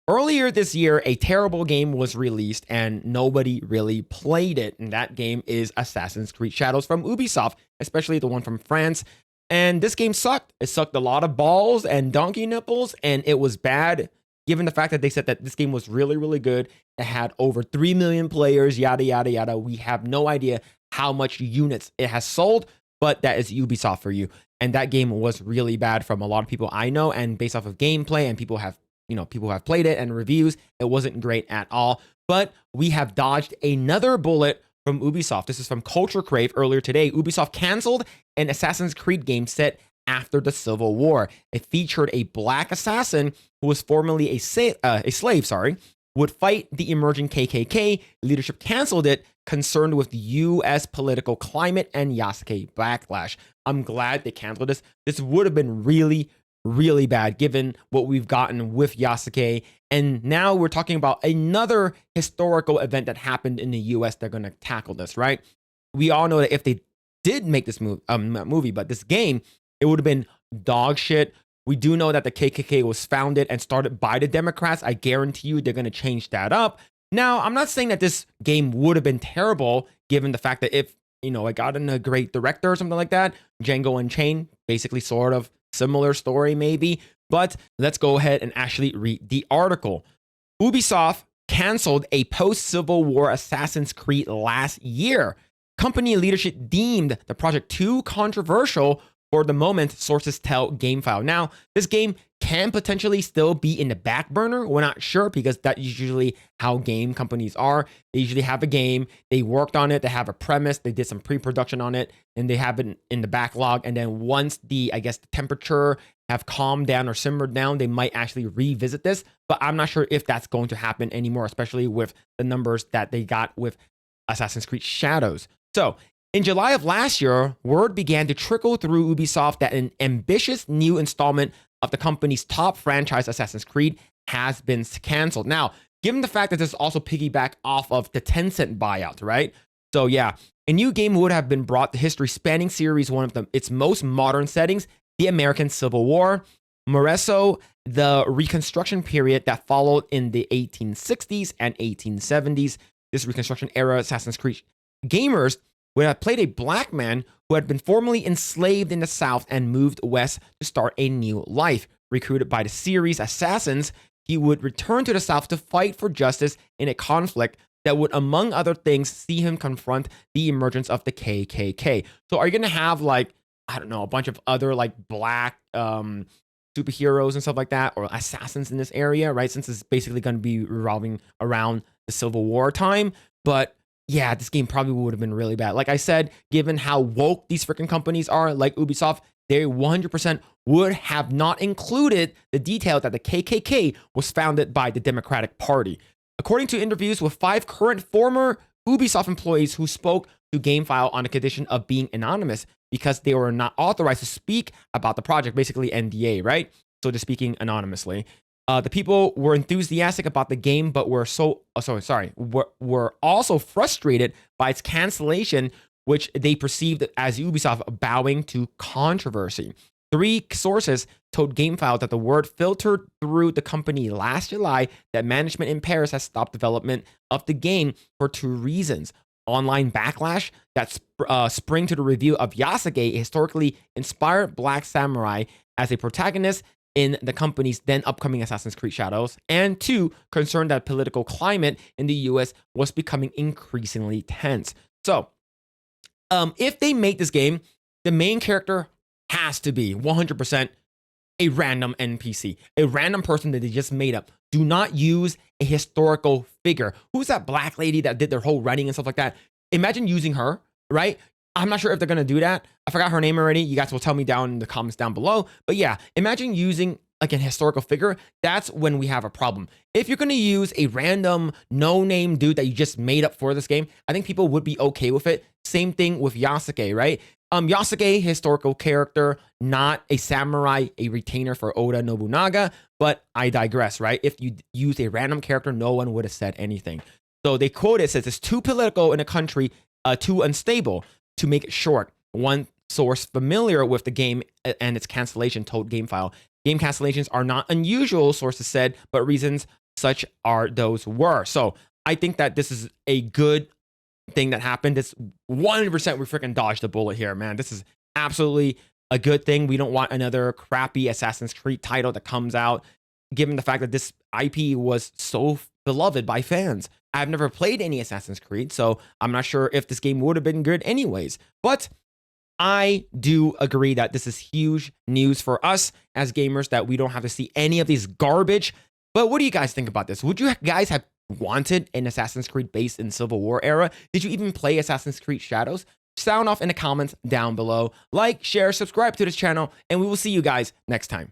Earlier this year, a terrible game was released and nobody really played it. And that game is Assassin's Creed Shadows from Ubisoft, especially the one from France. And this game sucked. It sucked a lot of balls and donkey nipples, and it was bad given the fact that they said that this game was really, really good. It had over 3 million players, yada, yada, yada. We have no idea how much units it has sold, but that is Ubisoft for you. And that game was really bad from a lot of people I know, and based off of gameplay, and people have played it and reviews, it wasn't great at all. But we have dodged another bullet from Ubisoft. This is from Culture Crave earlier today. Ubisoft canceled an Assassin's Creed game set after the Civil War. It featured a black assassin who was formerly a slave, would fight the emerging KKK. Leadership canceled it, concerned with the U.S. political climate and Yasuke backlash. I'm glad they canceled this. This would have been really, really bad given what we've gotten with Yasuke. And now we're talking about another historical event that happened in the US. They're going to tackle this, right? We all know that if they did make this movie, but this game, it would have been dog shit. We do know that the KKK was founded and started by the Democrats. I guarantee you they're going to change that up. Now, I'm not saying that this game would have been terrible given the fact that if, it got in a great director or something like that, Django Unchained, basically sort of similar story maybe, but let's go ahead and actually read the article. Ubisoft canceled a post-Civil War Assassin's Creed last year. Company leadership deemed the project too controversial for the moment, sources tell GameFile. Now, this game can potentially still be in the back burner. We're not sure because that's usually how game companies are. They usually have a game, they worked on it, they have a premise, they did some pre-production on it, and they have it in the backlog. And then once the temperature have calmed down or simmered down, they might actually revisit this. But I'm not sure if that's going to happen anymore, especially with the numbers that they got with Assassin's Creed Shadows. So, in July of last year, word began to trickle through Ubisoft that an ambitious new installment of the company's top franchise, Assassin's Creed, has been canceled. Now, given the fact that this also piggyback off of the Tencent buyout, right? So yeah, a new game would have been brought to history-spanning series, one of its most modern settings, the American Civil War, Moreso, the Reconstruction period that followed in the 1860s and 1870s. This Reconstruction era Assassin's Creed gamers would have played a black man who had been formerly enslaved in the South and moved west to start a new life. Recruited by the series assassins, he would return to the South to fight for justice in a conflict that would, among other things, see him confront the emergence of the KKK. So are you going to have, a bunch of other, black superheroes and stuff like that, or assassins in this area, right? Since it's basically going to be revolving around the Civil War time. But yeah, this game probably would have been really bad. Like I said, given how woke these freaking companies are, like Ubisoft, they 100% would have not included the detail that the KKK was founded by the Democratic Party. According to interviews with 5 current former Ubisoft employees who spoke to GameFile on the condition of being anonymous because they were not authorized to speak about the project, basically NDA, right? So they're speaking anonymously. The people were enthusiastic about the game, but were also frustrated by its cancellation, which they perceived as Ubisoft bowing to controversy. 3 sources told GameFile that the word filtered through the company last July that management in Paris has stopped development of the game for 2 reasons. Online backlash that spring to the review of Yasuke, a historically inspired black samurai, as a protagonist in the company's then upcoming Assassin's Creed Shadows, and 2, concerned that political climate in the US was becoming increasingly tense. So, if they make this game, the main character has to be 100% a random NPC, a random person that they just made up. Do not use a historical figure. Who's that black lady that did their whole writing and stuff like that? Imagine using her, right? I'm not sure if they're going to do that. I forgot her name already. You guys will tell me down in the comments down below. But yeah, imagine using a historical figure. That's when we have a problem. If you're going to use a random no-name dude that you just made up for this game, I think people would be okay with it. Same thing with Yasuke, right? Yasuke, historical character, not a samurai, a retainer for Oda Nobunaga, but I digress, right? If you use a random character, no one would have said anything. So they quote it, says it's too political in a country, too unstable. To make it short, one source familiar with the game and its cancellation told GameFile, game cancellations are not unusual, sources said, but reasons such are those were. So I think that this is a good thing that happened. It's 100% we freaking dodged the bullet here, man. This is absolutely a good thing. We don't want another crappy Assassin's Creed title that comes out, given the fact that this IP was so beloved by fans. I've never played any Assassin's Creed, so I'm not sure if this game would have been good anyways. But I do agree that this is huge news for us as gamers, that we don't have to see any of these garbage. But what do you guys think about this? Would you guys have wanted an Assassin's Creed based in Civil War era? Did you even play Assassin's Creed Shadows? Sound off in the comments down below. Like, share, subscribe to this channel, and we will see you guys next time.